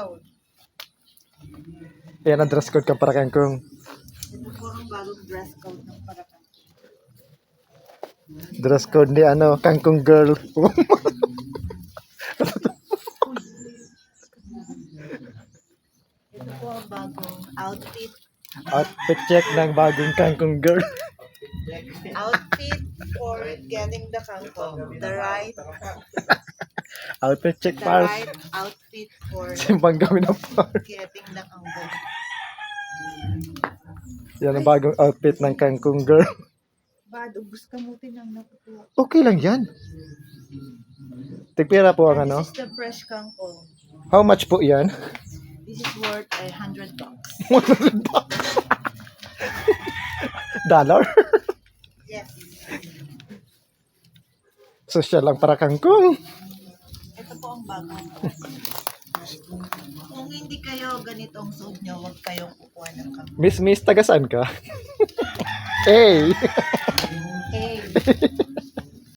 code. Yan ang dress code ka para kangkong. Ito po ang bagong dress code ng Paracan. Dress code ni ano, kangkong girl. Ito po ang bagong outfit. Outfit check ng bagong kangkong girl. Outfit for getting the kangkong. The right Outfit check para outfit for simpang gawin ng par. getting the kangkong. Yan ang bagong outfit ng kangkong girl. Bad, ubus kamutin ang nakukuha. Okay lang yan. Tigpira po ang ano. This is the fresh kangkong. How much po yan? This is worth $100. $100. Dollar? Yes. Social lang para kangkong. Ito po ang bagong. Kung hindi kayo ganitong suit nyo, huwag kayong kukuha ng kangkong. Miss, tagasan ka? Hey! Hey!